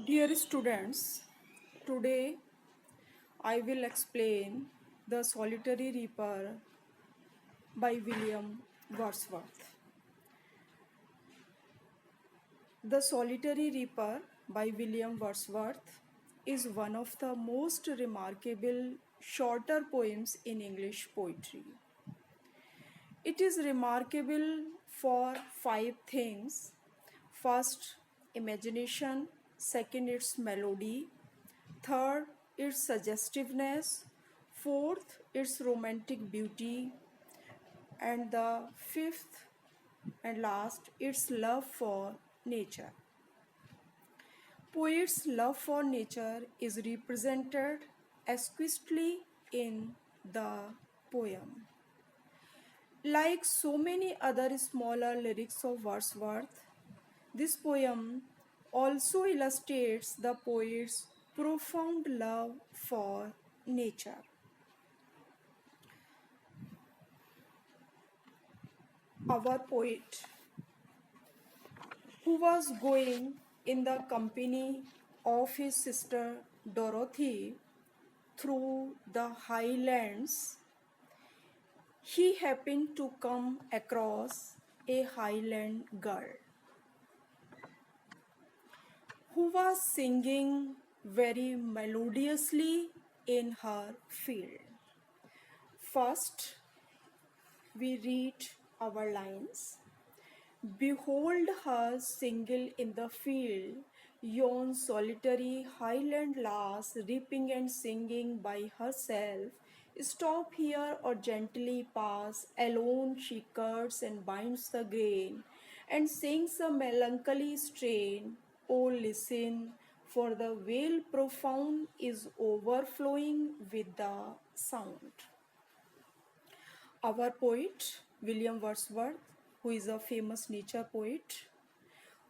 Dear students, today I will explain The Solitary Reaper by William Wordsworth. The Solitary Reaper by William Wordsworth is one of the most remarkable shorter poems in English poetry. It is remarkable for five things. First, imagination. Second, its melody. Third, its suggestiveness. Fourth, its romantic beauty. And the fifth and last, its love for nature. Poet's love for nature is represented exquisitely in the poem. Like so many other smaller lyrics of Wordsworth, this poem also illustrates the poet's profound love for nature. Our poet, who was going in the company of his sister Dorothy through the highlands, he happened to come across a highland girl who was singing very melodiously in her field. First, we read our lines. Behold her single in the field, yon solitary highland lass, reaping and singing by herself. Stop here or gently pass, alone she cuts and binds the grain, and sings a melancholy strain. Oh, listen, for the vale profound is overflowing with the sound. Our poet, William Wordsworth, who is a famous nature poet,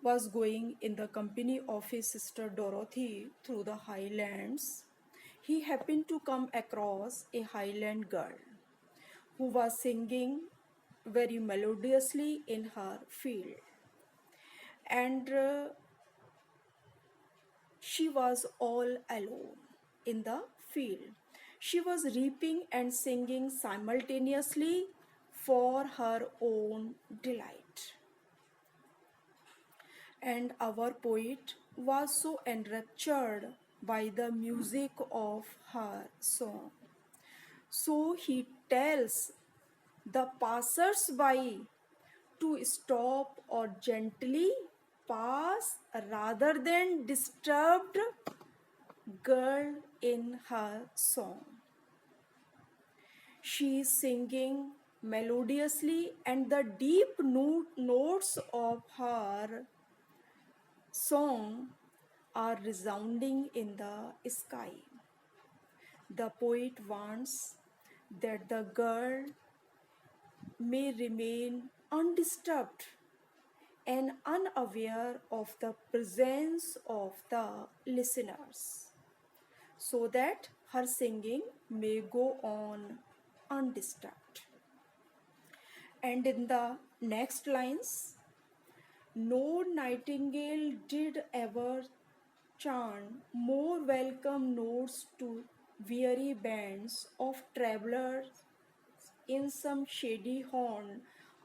was going in the company of his sister Dorothy through the highlands. He happened to come across a highland girl who was singing very melodiously in her field. And she was all alone in the field. She was reaping and singing simultaneously for her own delight. And our poet was so enraptured by the music of her song. So he tells the passers-by to stop or gently pass rather than disturbed girl in her song. She is singing melodiously, and the deep notes of her song are resounding in the sky. The poet wants that the girl may remain undisturbed and unaware of the presence of the listeners, so that her singing may go on undisturbed. And in the next lines, no nightingale did ever chant more welcome notes to weary bands of travelers in some shady haunt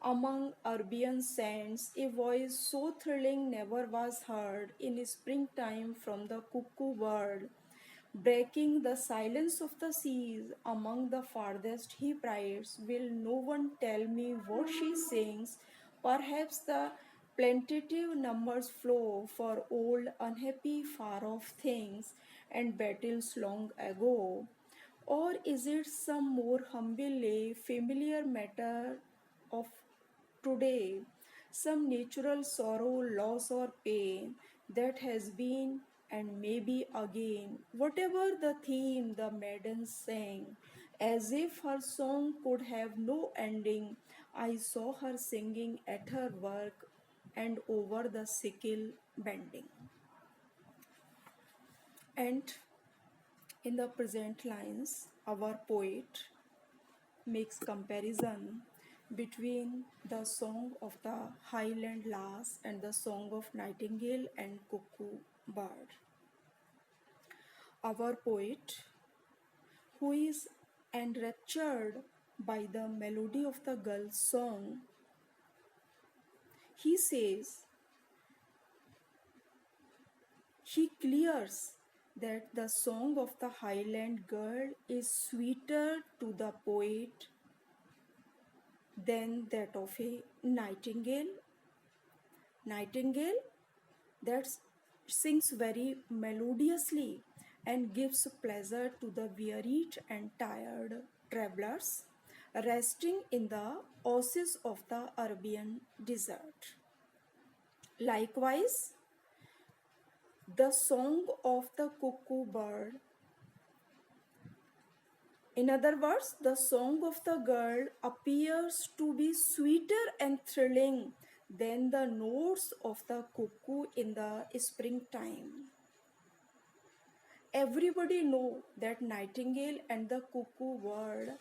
among Arabian sands. A voice so thrilling never was heard in springtime from the cuckoo bird. Breaking the silence of the seas among the farthest he prides, will no one tell me what she sings? Perhaps the plaintive numbers flow for old, unhappy, far off things and battles long ago. Or is it some more humble lay, familiar matter of today, some natural sorrow, loss, or pain that has been and may be again? Whatever the theme, the maiden sang, as if her song could have no ending. I saw her singing at her work and over the sickle bending. And in the present lines, our poet makes comparison between the song of the highland lass and the song of nightingale and cuckoo bird. Our poet, who is enraptured by the melody of the girl's song, he says, he clears that the song of the Highland girl is sweeter to the poet than that of a nightingale. Nightingale that sings very melodiously and gives pleasure to the wearied and tired travelers resting in the oasis of the Arabian desert. Likewise, the song of the cuckoo bird, in other words, the song of the girl appears to be sweeter and thrilling than the notes of the cuckoo in the springtime. Everybody know that nightingale and the cuckoo bird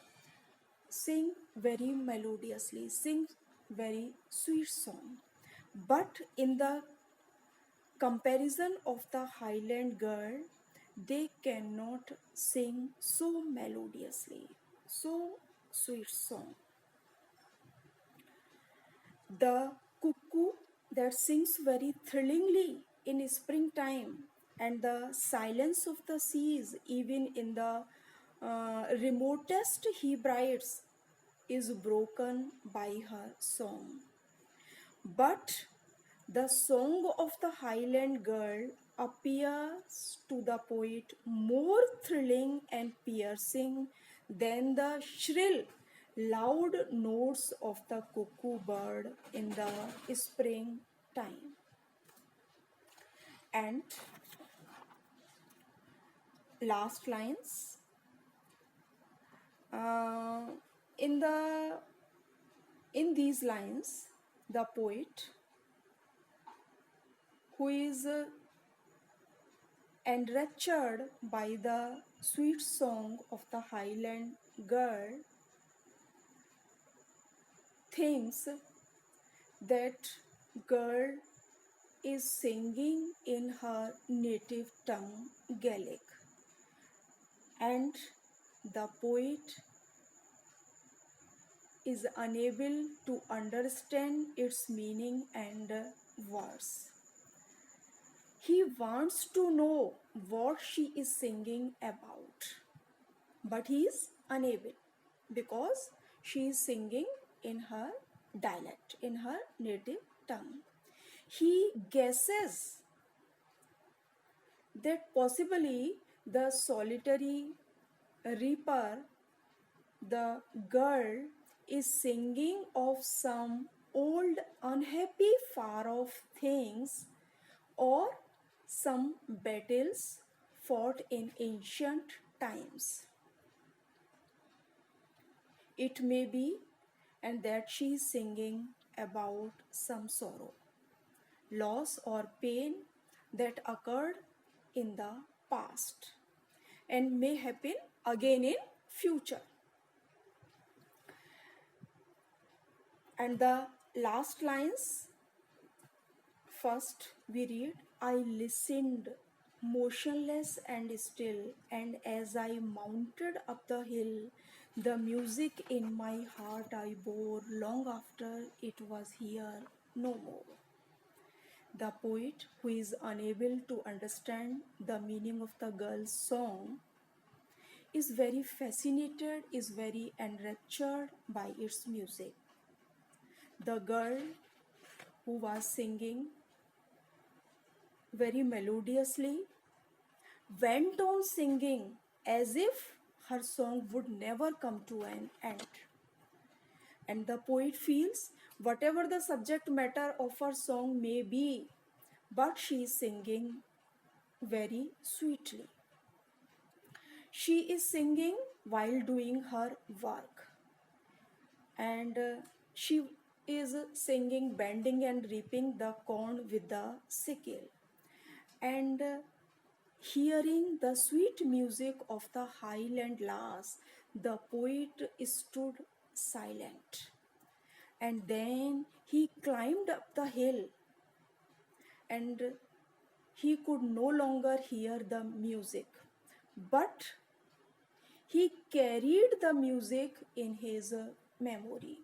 sing very melodiously, sing very sweet song. But in the comparison of the Highland girl, they cannot sing so melodiously, so sweet song. The cuckoo that sings very thrillingly in springtime, and the silence of the seas, even in the remotest Hebrides, is broken by her song. But the song of the Highland girl appears to the poet more thrilling and piercing than the shrill, loud notes of the cuckoo bird in the spring time. And last lines. Uh, in the in these lines, the poet, who is enraptured by the sweet song of the Highland girl, thinks that girl is singing in her native tongue Gaelic, and the poet is unable to understand its meaning and words. He wants to know what she is singing about, but he is unable because she is singing in her dialect, in her native tongue. He guesses that possibly the solitary reaper, the girl, is singing of some old, unhappy, far off things or some battles fought in ancient times. It may be, and that she is singing about some sorrow, loss, or pain that occurred in the past and may happen again in future. And the last lines, first we read, I listened motionless and still, and as I mounted up the hill, the music in my heart I bore long after it was here no more. The poet, who is unable to understand the meaning of the girl's song, is very fascinated, is very enraptured by its music. The girl, who was singing very melodiously, went on singing as if her song would never come to an end. And the poet feels whatever the subject matter of her song may be, but she is singing very sweetly. She is singing while doing her work, and she is singing, bending and reaping the corn with the sickle, and hearing the sweet music of the Highland lass, the poet stood silent. And then he climbed up the hill, and he could no longer hear the music. but he carried the music in his memory,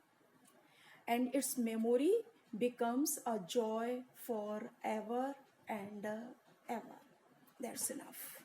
and its memory becomes a joy forever and ever. That's enough.